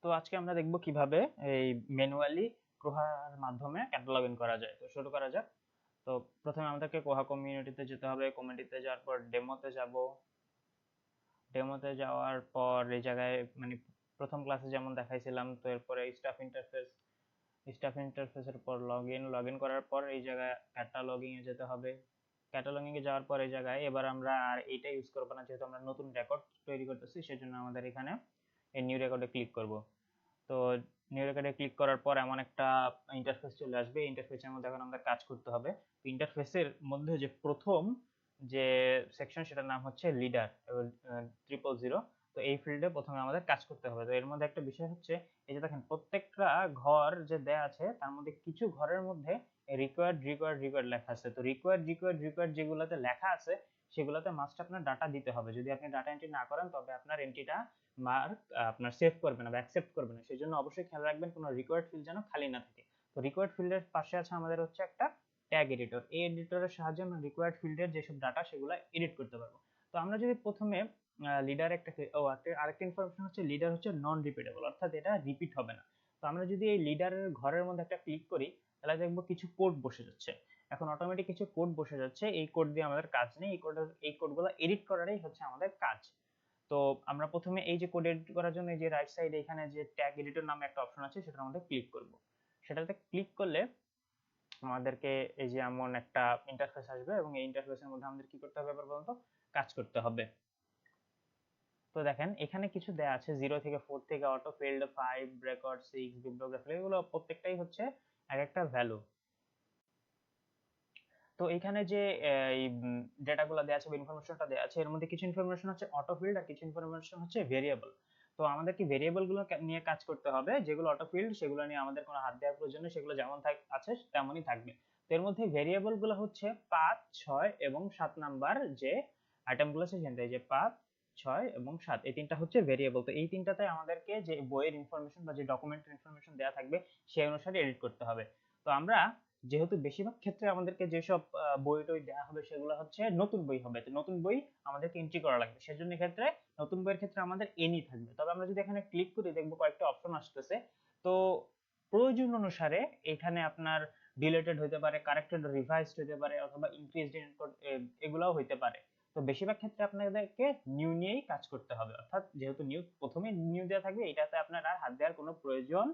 তো আজকে আমরা দেখব কিভাবে এই ম্যানুয়ালি কোহার মাধ্যমে ক্যাটালগিং করা যায়। তো শুরু করা যাক। তো প্রথমে আমাদেরকে কোহা কমিউনিটিতে যেতে হবে। কমিউনিটিতে যাওয়ার পর ডেমোতে যাব। ডেমোতে যাওয়ার পর এই জায়গায় মানে প্রথম ক্লাসে যেমন দেখাইছিলাম, তো এরপরে স্টাফ ইন্টারফেসের পর লগইন করার পর এই জায়গায় ক্যাটালগিং এ যেতে হবে। ক্যাটালগিং এ যাওয়ার পর এই জায়গায় এবার আমরা আর এটা ইউজ করব না, যেহেতু আমরা নতুন রেকর্ড তৈরি করতেছি, সেজন্য আমাদের এখানে এই নিউ রেকর্ডে ক্লিক করব। তো নিউ রেকর্ডে ক্লিক করার পর এমন একটা ইন্টারফেস চলে আসবে। ইন্টারফেসের মধ্যে এখন আমাদের কাজ করতে হবে। তো ইন্টারফেসের মধ্যে যে প্রথম যে সেকশন, সেটার নাম হচ্ছে লিডার 000। তো এই ফিল্ডে প্রথমে আমাদের কাজ করতে হবে। তো এর মধ্যে একটা বিষয় হচ্ছে, এই যে দেখেন প্রত্যেকটা ঘর যে দেয়া আছে তার মধ্যে কিছু ঘরের মধ্যে রিকোয়ার্ড লেখা আছে। তো রিকোয়ার্ড যেগুলোতে লেখা আছে সেগুলোতে মাস্ট আপনার ডাটা দিতে হবে। যদি আপনি ডাটা এন্ট্রি না করেন তবে আপনার এন্ট্রিটা মার্ক আপনার সেভ করবে না বা অ্যাকসেপ্ট করবে না। সেই জন্য অবশ্যই খেয়াল রাখবেন কোনো রিকোয়ার্ড ফিল্ড যেন খালি না থাকে। তো রিকোয়ার্ড ফিল্ডের পাশে আছে আমাদের হচ্ছে একটা ট্যাগ এডিটর। এই এডিটরের সাহায্যে আমরা রিকোয়ার্ড ফিল্ডের যেসব ডাটা সেগুলো এডিট করতে পারবো। তো আমরা যদি প্রথমে লিডার আরেকটা ইনফরমেশন হচ্ছে, লিডার হচ্ছে নন রিপিটেবল, অর্থাৎ এটা রিপিট হবে না। তো আমরা যদি এই লিডারের ঘরের মধ্যে একটা ক্লিক করি, তাহলে দেখবো কিছু কোড বসে যাচ্ছে। এখন অটোমেটিক কিছু কোড বসে যাচ্ছে। এই কোড দিয়ে আমাদের কাজ নেই, এই কোডগুলো এডিট করারই হচ্ছে আমাদের কাজ। তো আমরা প্রথমে এই যে কোড এডিট করার জন্য এই যে রাইট সাইডে এখানে যে ট্যাগ এডিটর নামে একটা অপশন আছে, সেটার মধ্যে ক্লিক করব। সেটাতে ক্লিক করলে আমাদেরকে এই যে এমন একটা ইন্টারফেস আসবে, এবং এই ইন্টারফেসের মধ্যে আমাদের কি করতে হবে এবার বলুন তো? কাজ করতে হবে। তো দেখেন এখানে কিছু দেয়া আছে, 0 থেকে 4 থেকে অটো ফিল্ড 5 রেকর্ড 6 বিবলিওগ্রাফি, এগুলো প্রত্যেকটাই হচ্ছে এক একটা ভ্যালু। তো এখানে যে এই ডেটাগুলো দেওয়া আছে বা ইনফরমেশনটা দেওয়া আছে, এর মধ্যে কিছু ইনফরমেশন হচ্ছে অটো ফিল্ড আর কিছু ইনফরমেশন হচ্ছে ভেরিয়েবল। তো আমাদের কি ভেরিয়েবল গুলো নিয়ে কাজ করতে হবে, যেগুলো অটো ফিল্ড সেগুলো নিয়ে আমাদের কোনো হাত দেওয়ার প্রয়োজন নেই, সেগুলো যেমন আছে তেমনই থাকবে। তো এর মধ্যে ভেরিয়েবল গুলো হচ্ছে 5, 6 এবং 7 নাম্বার যে আইটেমগুলো আছে সেখান থেকে, যে 5, 6 এবং 7, এই তিনটা হচ্ছে ভেরিয়েবল। তো এই তিনটাতে আমাদেরকে যে বইয়ের ইনফরমেশন বা যে ডকুমেন্টের ইনফরমেশন দেওয়া থাকবে সেই অনুসারে এডিট করতে হবে। তো আমরা যেহেতু বেশিরভাগ ক্ষেত্রে আমাদেরকে যেসব বই টই দেওয়া হবে সেগুলো হচ্ছে নতুন বই হবে, তো নতুন বই আমাদেরকে এন্ট্রি করা লাগবে। সেজন্য এক্ষেত্রে নতুন বইয়ের ক্ষেত্রে আমাদের এনি থাকবে। তবে আমরা যদি এখানে ক্লিক করি দেখবো কয়েকটা অপশন আসতেছে। তো প্রয়োজন অনুসারে এখানে আপনার ডিলেটেড হতে পারে, কারেক্টেড রিভাইজড হতে পারে, অথবা ইনক্রিজড এগুলাও হতে পারে। তো বেশিরভাগ ক্ষেত্রে আপনাদেরকে নিউ নিয়েই কাজ করতে হবে, অর্থাৎ যেহেতু নিউ প্রথমে নিউ দেওয়া থাকবে, এটাতে আপনার আর হাত দেওয়ার কোনো প্রয়োজন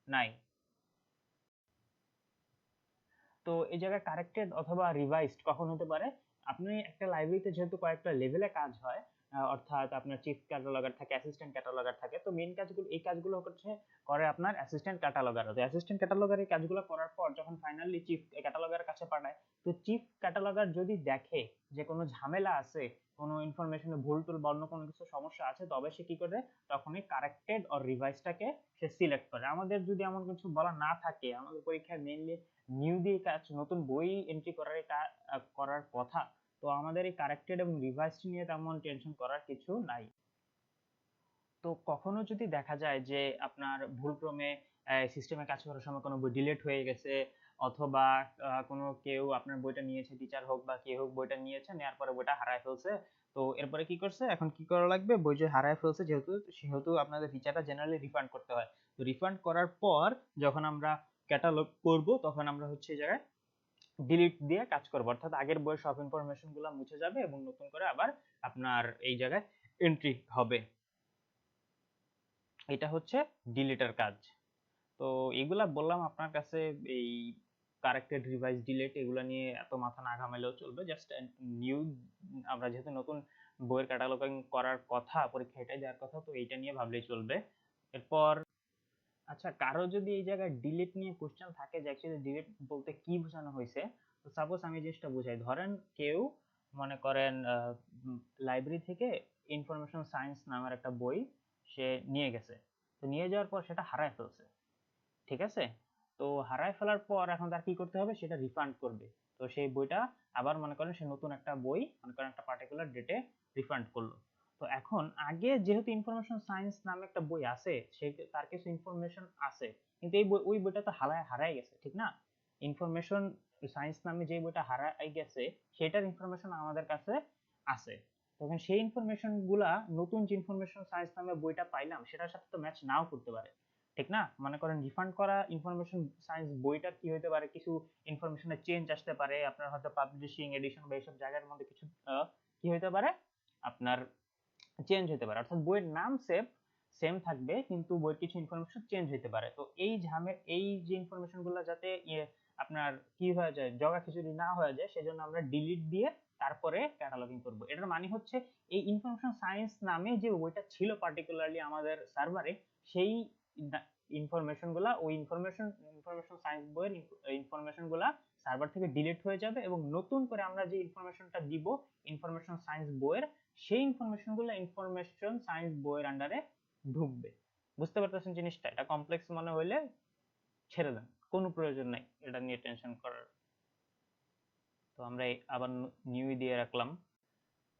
নাই। তো এই জায়গায় কারেক্টেড অথবা রিভাইসড কখন হতে পারে? আপনি একটা লাইব্রেরিতে যেহেতু কয়েকটা লেভেলে কাজ হয়, অর্থাৎ আপনার চিফ ক্যাটালগার থাকে, অ্যাসিস্ট্যান্ট ক্যাটালগার থাকে। তো মেইন কাজগুলো, এই কাজগুলো হচ্ছে করে আপনার অ্যাসিস্ট্যান্ট ক্যাটালগার। তো অ্যাসিস্ট্যান্ট ক্যাটালগার এই কাজগুলো করার পর যখন ফাইনালি চিফ ক্যাটালগারের কাছে পাঠায়, তো চিফ ক্যাটালগার যদি দেখে যে কোনো ঝামেলা আছে, কোনো ইনফরমেশনে ভুল টুল বা অন্য কোনো কিছু সমস্যা আছে, তবে সে কি করে, তখনই কারেক্টেড অর রিভাইসটাকে সে সিলেক্ট করে। আমাদের যদি এমন কিছু বলা না থাকে, আমাদের পরীক্ষায় মেইনলি নিউ দিয়ে কাজ, নতুন বই এন্ট্রি করার কথা, তো আমাদের এই কারেক্টেড এবং রিভাইসড নিয়ে তেমন টেনশন করার কিছু নাই। তো কখনো যদি দেখা যায় যে আপনার ভুলক্রমে সিস্টেমে কাজ করার সময় কোনো বই ডিলিট হয়ে গেছে, অথবা কোনো কেউ আপনার বইটা নিয়েছে, টিচার হোক বা কে হোক, বইটা নিয়েছে, নেওয়ার পরে বইটা হারায় ফেলছে। তো এরপরে কি করছে, এখন কি করা লাগবে, বই যে হারায় ফেলছে যেহেতু, সেহেতু আপনাদের টিচারটা জেনারেলি রিফান্ড করতে হয়। তো রিফান্ড করার পর যখন আমরা ক্যাটালগ করব, তখন আমরা হচ্ছে এই জায়গায় ডিলিট দিয়ে কাজ করব, অর্থাৎ আগের বইয়ের সব ইনফরমেশন গুলো মুছে যাবে এবং নতুন করে আবার আপনার এই জায়গায় এন্ট্রি হবে। এটা হচ্ছে ডিলিটের কাজ। তো এগুলা বললাম আপনার কাছে, এই কারেক্টেড রিভাইজ ডিলিট এগুলা নিয়ে এত মাথা না ঘামাইলেও চলবে। জাস্ট নিউ, আমরা যেহেতু নতুন বইয়ের ক্যাটালগিং করার কথা, পরীক্ষা এটাই দেওয়ার কথা, তো এইটা নিয়ে ভাবলেই চলবে। এরপর আচ্ছা, কারো যদি এই জায়গায় ডিলিট নিয়ে কোশ্চেন থাকে যে অ্যাকচুয়ালি ডিলিট বলতে কি বোঝানো হয়েছে, তো সাপোজ আমি জিনিসটা বুঝাই। ধরেন কেউ মনে করেন লাইব্রেরি থেকে ইনফরমেশন সায়েন্স নামের একটা বই সে নিয়ে গেছে। তো নিয়ে যাওয়ার পর সেটা হারায় ফেলছে, ঠিক আছে? তো হারায় ফেলার পর এখন তার কি করতে হবে, সেটা রিফান্ড করবে। তো সেই বইটা আবার মনে করেন সে নতুন একটা বই মনে করেন একটা পার্টিকুলার ডেটে রিফান্ড করলো। তো এখন আগে যেহেতু ইনফরমেশন সায়েন্স নামে একটা বই আছে, সে তার কিছু ইনফরমেশন আছে, কিন্তু এই বই, ওই বইটা তো হারায় গেছে, ঠিক না? ইনফরমেশন সায়েন্স নামে যে বইটা হারায় গেছে সেটার ইনফরমেশন আমাদের কাছে আছে। তখন সেই ইনফরমেশন গুলা নতুন যে ইনফরমেশন সায়েন্স নামে বইটা পাইলাম সেটার সাথে তো ম্যাচ নাও করতে পারে, ঠিক না? মনে করেন রিফান্ড করা ইনফরমেশন সায়েন্স বইটা কি হতে পারে, কিছু ইনফরমেশনের চেঞ্জ আসতে পারে, আপনার হয়তো পাবলিশিং এডিশন বা এইসব জায়গার মধ্যে কিছু কি হতে পারে, আপনার চেঞ্জ হতে পারে, অর্থাৎ বইয়ের নাম সেম থাকবে কিন্তু বইয়ের কিছু ইনফরমেশন চেঞ্জ হতে পারে। তো এই যে ইনফরমেশন গুলো যাতে আপনার কি হয়ে যায়, জগা খিচুড়ি না হয়ে যায়, সেজন্য আমরা ডিলিট দিয়ে তারপরে ক্যাটালগিং করব। এটার মানে হচ্ছে এই ইনফরমেশন সায়েন্স নামে যে বইটা ছিল পার্টিকুলারলি আমাদের সার্ভারে, সেই ইনফরমেশন গুলা ওই ইনফরমেশন সায়েন্স বইয়ের ইনফরমেশন গুলা সার্ভার থেকে ডিলিট হয়ে যাবে এবং নতুন করে আমরা যে ইনফরমেশনটা দিব ইনফরমেশন সায়েন্স বইয়ের, সেই ইনফরমেশন গুলো ইনফরমেশন সায়েন্স বইয়ের আন্ডারে ঢুকবে। বুঝতে পারতেছেন জিনিসটা? এটা কমপ্লেক্স মনে হইলে ছেড়ে দেন, কোনো প্রয়োজন নাই এটা নিয়ে টেনশন করার। তো আমরা আবার নিউ দিয়ে রাখলাম।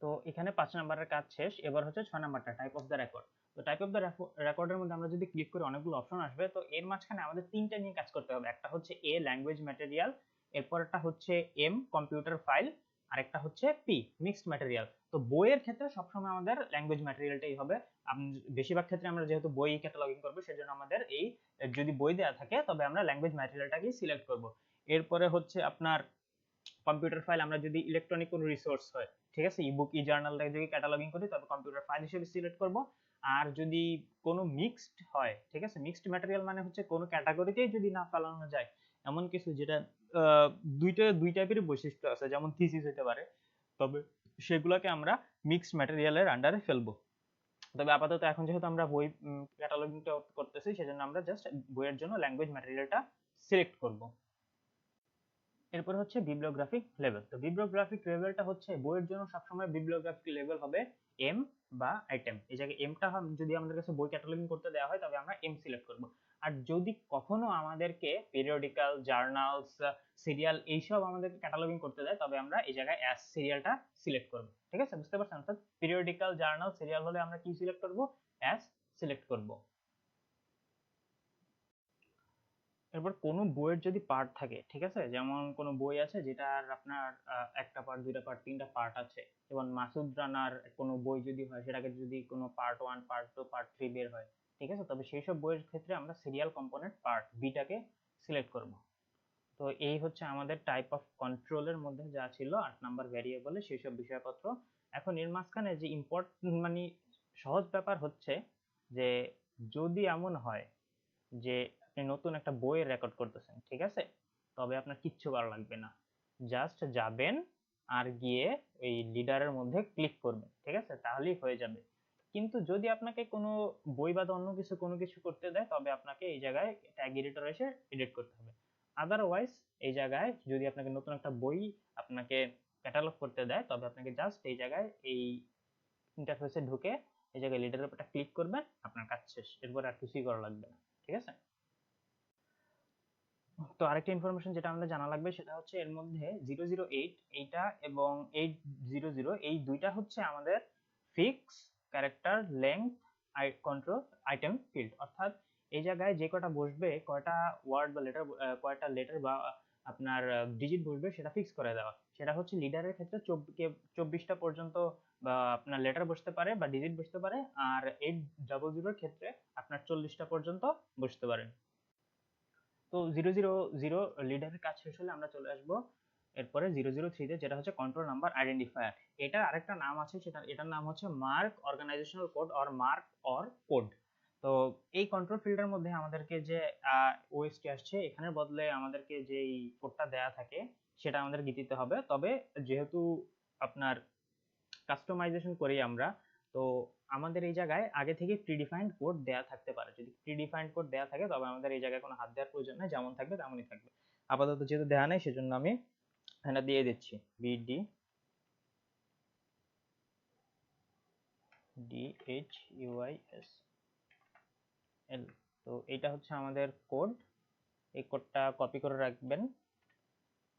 তো এখানে 5 নাম্বারের কাজ শেষ। এবার হচ্ছে 6 নাম্বারটা, টাইপ অফ দ্য রেকর্ড। তো টাইপ অফ দ্য রেকর্ডের মধ্যে আমরা যদি ক্লিক করি অনেকগুলো অপশন আসবে। তো এর মাঝখানে আমাদের তিনটা নিয়ে কাজ করতে হবে। একটা হচ্ছে এ ল্যাঙ্গুয়েজ ম্যাটেরিয়াল, এরপরটা হচ্ছে এম কম্পিউটার ফাইল, আর একটা হচ্ছে পি মিক্সড ম্যাটেরিয়াল। তো বইয়ের ক্ষেত্রে সবসময় আমাদের ল্যাঙ্গুয়েজ ম্যাটেরিয়ালটাই হবে। বেশিরভাগ ক্ষেত্রে আমরা যেহেতু বই ক্যাটালগিং করব সেজন্য আমাদের এই যদি বই দেওয়া থাকে তবে আমরা ল্যাঙ্গুয়েজ ম্যাটেরিয়ালটাকেই সিলেক্ট করব। এরপরে হচ্ছে আপনার কম্পিউটার ফাইল, আমরা যদি ইলেকট্রনিক কোনো রিসোর্স হয়, ঠিক আছে, ইবুক ই জার্নালটাকে যদি ক্যাটালগিং করি তবে কম্পিউটার ফাইল হিসেবে সিলেক্ট করব। আর যদি কোনো মিক্সড হয়, ঠিক আছে, মিক্সড ম্যাটেরিয়াল মানে হচ্ছে কোনো ক্যাটাগরিতেই যদি না ফেলানো যায়, এমন কিছু যেটা দুই টাইপের বৈশিষ্ট্য আছে, যেমন থিসিস হতে পারে, তবে সেগুলোকে আমরা মিক্সড ম্যাটেরিয়ালের আন্ডারে ফেলবো। তবে আপাতত এখন যেহেতু আমরা বই ক্যাটালগিংটা করতেছি সেজন্য আমরা জাস্ট বইয়ের জন্য ল্যাঙ্গুয়েজ ম্যাটেরিয়ালটা সিলেক্ট করব। এরপর হচ্ছে বিবলিওগ্রাফিক লেভেল। তো বিবলিওগ্রাফিক লেভেলটা হচ্ছে বইয়ের জন্য সবসময় বিবলিওগ্রাফিক লেভেল হবে এম বা আইটেম। এই জায়গায় এমটা যদি আমাদের কাছে বই ক্যাটালগিং করতে দেওয়া হয় তবে আমরা এম সিলেক্ট করব। আর যদি কখনো আমাদেরকে পিরিয়ডিক্যাল, জার্নালস, সিরিয়াল এইসব আমাদেরকে ক্যাটালগিং করতে দেয় তবে আমরা এই জায়গায় অ্যাস সিরিয়ালটা সিলেক্ট করব। ঠিক আছে, বুঝতে পারছেন? অর্থাৎ পিরিয়ডিক্যাল, জার্নাল, সিরিয়াল হলে আমরা কি সিলেক্ট করব? অ্যাস সিলেক্ট করব। এরপর কোনো বইয়ের যদি পার্ট থাকে, ঠিক আছে, যেমন কোনো বই আছে যেটার আপনার একটা পার্ট, দুইটা পার্ট, তিনটা পার্ট আছে, যেমন মাসুদ রানার কোনো বই যদি হয় সেটাকে যদি কোনো পার্ট 1, পার্ট 2, পার্ট 3 বের হয়, ঠিক আছে, তবে সেই সব বইয়ের ক্ষেত্রে আমরা সিরিয়াল কম্পোনেন্ট পার্ট বিটাকে সিলেক্ট করব। তো এই হচ্ছে আমাদের টাইপ অফ কন্ট্রোলের মধ্যে যা ছিল 8 নাম্বার ভ্যারিয়েবলে সেই সব বিষয়পত্র। এখন এর মাঝখানে যে ইম্পর্টেন্ট মানে সহজ ব্যাপার হচ্ছে যে যদি এমন হয় যে আপনি নতুন একটা বইয়ের রেকর্ড করতেছেন, ঠিক আছে, তবে আপনার কিচ্ছু করা লাগবে না, জাস্ট যাবেন আর গিয়ে এই লিডারের মধ্যে ক্লিক করবেন, ঠিক আছে, তাহলেই হয়ে যাবে। কিন্তু যদি আপনাকে কোনো বই বাদে অন্য কিছু কোনো কিছু করতে দেয় তবে আপনাকে এই জায়গায় ট্যাগ এডিটর এসে এডিট করতে হবে। আদারওয়াইজ এই জায়গায় যদি আপনাকে নতুন একটা বই আপনাকে ক্যাটালগ করতে দেয় তবে আপনাকে জাস্ট এই জায়গায় এই ইন্টারফেসে ঢুকে এই জায়গায় লিডারের উপরটা ক্লিক করবেন, আপনার কাজ শেষ, এরপর আর কিছুই করা লাগবে না। ঠিক আছে, তো আরেকটা ইনফরমেশন যেটা আমাদের জানা লাগবে সেটা হচ্ছে এর মধ্যে 008 এইটা এবং 800 এই দুইটা হচ্ছে আমাদের fix character length control item field, অর্থাৎ এই জায়গায় যে কয়টা বসবে, কয়টা ওয়ার্ড বা লেটার, কয়টা লেটার বা আপনার ডিজিট বসবে সেটা ফিক্স করে দেওয়া। সেটা হচ্ছে লিডারের ক্ষেত্রে 24টা পর্যন্ত বা আপনার লেটার বসতে পারে বা ডিজিট বসতে পারে, আর 800 এর ক্ষেত্রে আপনার 40টা পর্যন্ত বসতে পারে। তো 000 লিডারের কাজ শেষ হলে আমরা চলে আসবো এরপরে 003 তে, যেটা হচ্ছে কন্ট্রোল নাম্বার আইডেন্টিফায়ার। এটা আরেকটা নাম আছে, এটার নাম হচ্ছে mark organisational code or mark or code. তো এই কন্ট্রোল ফিল্ডের মধ্যে আমাদেরকে যে ওএসটি আসছে এখানের বদলে আমাদেরকে যেই কোডটা দেয়া থাকে সেটা আমাদের দিতে হবে। তবে যেহেতু আপনার কাস্টমাইজেশন করি আমরা, তো আমাদের এই জায়গায় আগে থেকে প্রিডিফাইন্ড কোড দেয়া থাকতে পারে। যদি প্রিডিফাইন্ড কোড দেয়া থাকে তবে আমাদের এই জায়গায় কোনো হাত দেওয়ার প্রয়োজন নেই, যেমন থাকবে তেমনই থাকবে। আপাতত যেহেতু দেয়া নেই সেজন্য আমি এটা দিয়ে দিচ্ছি বিডি DHUIS L। তো এটা হচ্ছে আমাদের কোড, এই কোডটা কপি করে রাখবেন।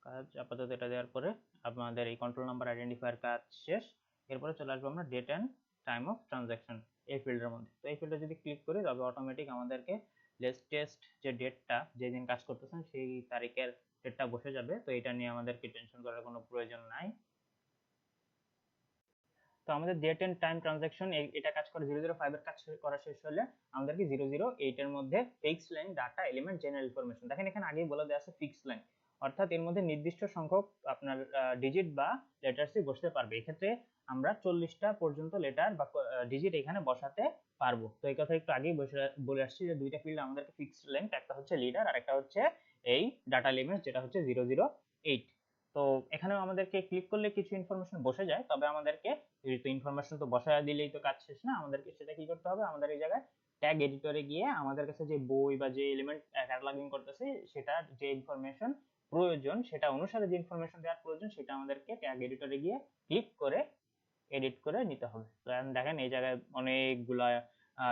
কাজ আপাতত এটা দেওয়ার পরে আমাদের এই কন্ট্রোল নাম্বার আইডেন্টিফায়ার কাজ শেষ। এরপরে চলে আসবো আমরা date and time of transaction এই ফিল্ডের মধ্যে। তো এই ফিল্ডে যদি ক্লিক করি তবে অটোমেটিক আমাদেরকে লেটেস্ট যে ডেটটা, যেদিন কাজ করতেছেন সেই তারিখের ডেটটা বসে যাবে। তো এটা নিয়ে আমাদেরকে টেনশন করার কোনো প্রয়োজন নাই। তো আমাদের ডেট এন্ড টাইম ট্রানজাকশন এটা কাজ করে 005 এর কাজ করা শেষ হলে আমাদেরকে 008 এর মধ্যে fixed line data element general information, দেখেন এখানে আগেই বলে দেওয়া আছে ফিক্সড লাইন, অর্থাৎ এর মধ্যে নির্দিষ্ট সংখ্যক আপনার ডিজিট বা লেটারসই বসতে পারবে। এক্ষেত্রে আমরা 40টা পর্যন্ত লেটার বা ডিজিট এখানে বসাতে পারবো। তো এই কথা একটু আগেই বলে আসছি যে দুইটা ফিল্ড আমাদেরকে ফিক্সড লেন্থ, একটা হচ্ছে লিডার আর একটা হচ্ছে এই ডাটা এলিমেন্ট যেটা হচ্ছে 008। তো এখানেও আমাদেরকে ক্লিক করলে কিছু ইনফরমেশন বসে যায়, তবে আমাদেরকে ইনফরমেশন তো বসায় দিলেই তো কাজ শেষ না, আমাদেরকে সেটা কি করতে হবে, আমাদের এই জায়গায় ট্যাগ এডিটরে গিয়ে আমাদের কাছে যে বই বা যে এলিমেন্ট ক্যাটালগিং করতেছে সেটা যে ইনফরমেশন প্রয়োজন, সেটা অনুসারে যে ইনফরমেশন দেওয়ার প্রয়োজন সেটা আমাদেরকে ট্যাগ এডিটরে গিয়ে ক্লিক করে এডিট করে নিতে হবে। তো এখন দেখেন এই জায়গায় অনেকগুলা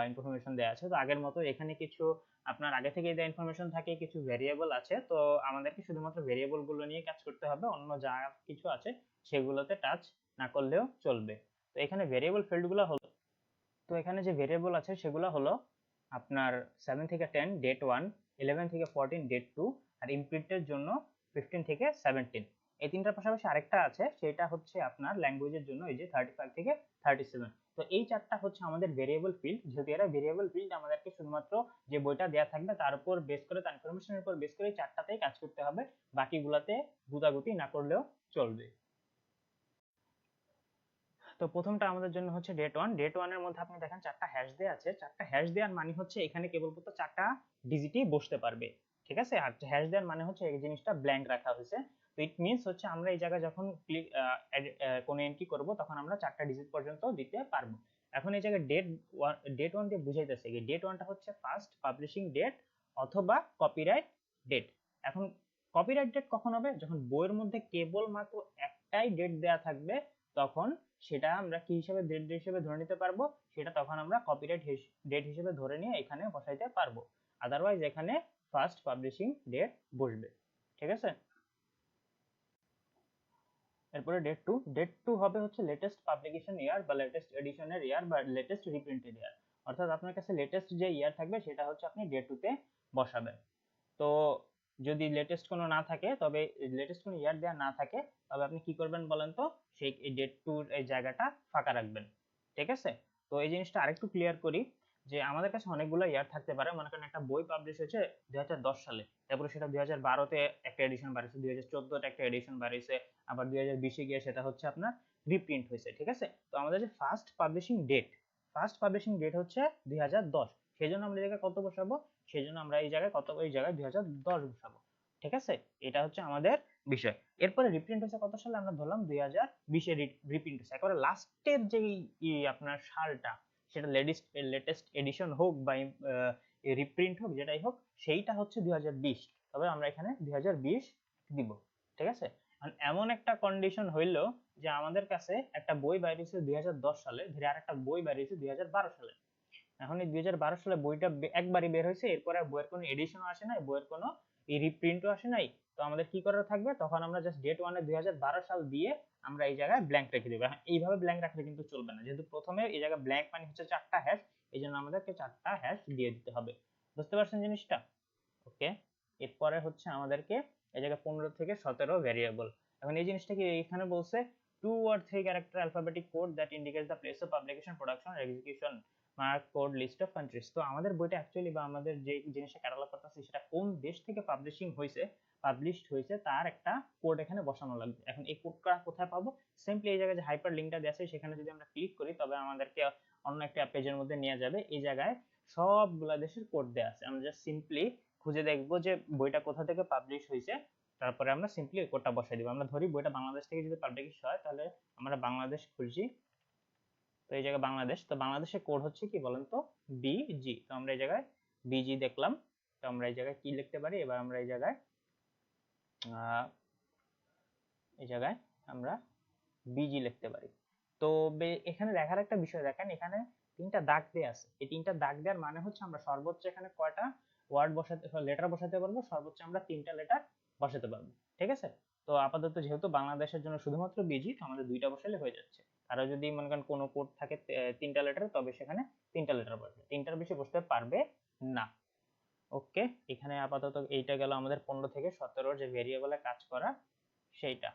ইনফরমেশন দেওয়া আছে। তো আগের মতো এখানে কিছু আপনার আগে থেকে দেওয়া ইনফরমেশন থাকে, কিছু ভেরিয়েবল আছে, তো আমাদেরকে শুধুমাত্র ভেরিয়েবল গুলো নিয়ে কাজ করতে হবে, অন্য যা কিছু আছে সেগুলোতে টাচ না করলেও চলবে। তো এখানে ভেরিয়েবল ফিল্ড গুলো হলো, তো এখানে যে ভেরিয়েবল আছে সেগুলো হলো আপনার 7 থেকে 10 ডেট 1, 11 থেকে 14 ডেট 2, আর ইমপ্রিন্টের জন্য 15 থেকে 17। এই তিনটার পাশাপাশি আরেকটা আছে, সেটা হচ্ছে আপনার ল্যাঙ্গুয়েজের জন্য এই যে 35 থেকে 37। তো এই চারটা হচ্ছে আমাদের ভেরিয়েবল ফিল্ড। যেহেতু এরা ভেরিয়েবল ফিল্ড, আমাদেরকে শুধুমাত্র যে বইটা দেওয়া থাকবে তার উপর বেস করে, তার ইনফরমেশনের উপর বেস করে চারটাতেই কাজ করতে হবে, বাকিগুলাতে গুতাগুতি না করলেও চলবে। তো প্রথমটা আমাদের জন্য হচ্ছে ডেট 1। ডেট 1 এর মধ্যে আপনি দেখেন চারটা হ্যাশ দেয়া আছে। চারটা হ্যাশ দেওয়ার মানে হচ্ছে এখানে কেবলমাত্র চারটা ডিজিটই বসতে পারবে, ঠিক আছে। আর হ্যাশ দেওয়ার মানে হচ্ছে এই জিনিসটা ব্ল্যাঙ্ক রাখা হয়েছে। তো ইট মিন্স হচ্ছে আমরা এই জায়গায় যখন ক্লিক কোনো এন্ট্রি করব তখন আমরা চারটা ডিজিট পর্যন্ত দিতে পারবো। এখন এই জায়গায় ডেট 1 দিয়ে বুঝাইতেছে কি, ডেট 1টা হচ্ছে ফার্স্ট পাবলিশিং ডেট অথবা কপিরাইট ডেট। এখন কপিরাইট ডেট কখন হবে, যখন বইয়ের মধ্যে কেবলমাত্র একটাই ডেট দেয়া থাকবে, তখন সেটা আমরা কি হিসেবে ডেট হিসেবে ধরে নিতে পারবো, সেটা তখন আমরা কপিরাইট ডেট হিসেবে ধরে নিয়ে এখানে বসাইতে পারবো। আদারওয়াইজ এখানে ফার্স্ট পাবলিশিং ডেট বসবে, ঠিক আছে। এরপরে ডেট 2 হবে হচ্ছে লেটেস্ট পাবলিকেশন ইয়ার বা লেটেস্ট এডিশনের ইয়ার বা লেটেস্ট রিপ্রিন্টেড ইয়ার, অর্থাৎ আপনার কাছে লেটেস্ট যে ইয়ার থাকবে সেটা হচ্ছে আপনি ডেট 2 তে বসাবেন। তো যদি লেটেস্ট কোনো না থাকে, তবে লেটেস্ট কোনো ইয়ার দেওয়া না থাকে, তবে আপনি কি করবেন বলেন তো, সেই ডেট টুর এই জায়গাটা ফাঁকা রাখবেন, ঠিক আছে। তো এই জিনিসটা আরেকটু ক্লিয়ার করি যে আমাদের কাছে অনেকগুলো ইয়ার থাকতে পারে। মনে করেন একটা বই পাবলিশ হয়েছে 2010 সালে, তারপরে সেটা 2012-তে একটা এডিশন বার হয়েছে, 2014-তে একটা এডিশন বার হয়েছে, আবার 2020-এ গিয়ে সেটা হচ্ছে আপনার রিপ্রিন্ট হয়েছে, ঠিক আছে। তো আমাদের যে ফার্স্ট পাবলিশিং ডেট হচ্ছে 2010, সেই জন্য আমরা এই জায়গায় কত বসাবো, সেই জন্য আমরা এই জায়গায় কত, এই জায়গায় 2010 বসাবো, ঠিক আছে। এটা হচ্ছে আমাদের বিষয়। এরপরে রিপ্রিন্ট হচ্ছে কত সালে, আমরা ধরলাম 2020-এ রিপ্রিন্ট হচ্ছে। একেবারে লাস্টের যে আপনার সালটা, সেটা লেটেস্ট এডিশন হোক বা রিপ্রিন্ট হোক, যেটাই হোক, সেইটা হচ্ছে 2020, তবে আমরা এখানে 2020 দিব, ঠিক আছে। এমন একটা কন্ডিশন হইলো যে আমাদের কাছে একটা বই বাইরে হয়েছে 2010 সালে, ধরে আর একটা বই বাইরে হয়েছে 2012 সালে। এখন এই 2012 সালে বইটা একবারই বের হয়েছে, এরপরে বইয়ের কোনো এডিশনও আসে নাই, বইয়ের কোনো রিপ্রিন্টও আসে নাই। তো আমাদের কি করার থাকবে, তখন আমরা জাস্ট ডেট 1-এ 2012 সাল দিয়ে আমরা এই জায়গায় ব্ল্যাঙ্ক রেখে দেবো। এইভাবে ব্ল্যাঙ্ক রাখলে কিন্তু চলবে না, যেহেতু প্রথমে এই জায়গায় ব্ল্যাঙ্ক মানে হচ্ছে চারটা হ্যাশ, এই জন্য আমাদেরকে চারটা হ্যাশ দিয়ে দিতে হবে। বুঝতে পারছেন জিনিসটা? ওকে। এরপরে হচ্ছে আমাদেরকে এই জায়গায় 15 থেকে 17 ভেরিয়েবল। এখন এই জিনিসটা কি এখানে বলছে 2 or 3 character alphabetic code that indicates the place of publication, production or execution, mark code list of countries। তো আমাদের বইটা অ্যাকচুয়ালি বা আমাদের যে জিনিসটা ক্যাটালগ করতেছে সেটা কোন দেশ থেকে পাবলিশড হয়েছে তার একটা কোড এখানে বসানো লাগবে। এখন এই কোডটা কোথায় পাবো, সিম্পলি এই জায়গায় যে হাইপার লিংকটা দেওয়া আছে সেখানে যদি আমরা ক্লিক করি, তবে আমাদেরকে অন্য একটা পেজের মধ্যে নিয়ে যাবে। এই জায়গায় সবগুলা দেশের কোড দেওয়া আছে, আমরা জাস্ট সিম্পলি খুঁজে দেখবো যে বইটা কোথা থেকে পাবলিশ হয়েছে, তারপরে আমরা সিম্পলি ওই কোডটা বসাই দিব। আমরা ধরি বইটা বাংলাদেশ থেকে যদি পাবলিশ হয়, তাহলে আমরা বাংলাদেশ খুঁজছি, তো এই জায়গায় বাংলাদেশ, তো বাংলাদেশের কোড হচ্ছে কি বলেন তো, বিজি। তো আমরা এই জায়গায় বিজি দেখলাম। তো আমরা এই জায়গায় কি লিখতে পারি, এবার আমরা এই জায়গায় আমরা বিজি লিখতে পারি। তো এখানে দেখার একটা বিষয় দেখেন, এখানে তিনটা দাগ দেওয়া আছে। এই তিনটা দাগ দেওয়ার মানে হচ্ছে আমরা সর্বোচ্চ এখানে কয়টা ওয়ার্ড বসাতে, লেটার বসাতে পারবো, সর্বোচ্চ আমরা 3টা লেটার বসাতে পারবো, ঠিক আছে। তো আপাতত যেহেতু বাংলাদেশের জন্য শুধুমাত্র বিজি, তো আমাদের 2টা বসালে হয়ে যাচ্ছে। আর যদি মনে করেন কোনো কোড থাকে 3টা লেটার, তবে সেখানে 3টা লেটার বসবে, 3টার বেশি বসতে পারবে না। ওকে, এখানে আপাতত এইটা গেল আমাদের 15 থেকে 17 যে ভেরিয়েবলে কাজ করা সেইটা।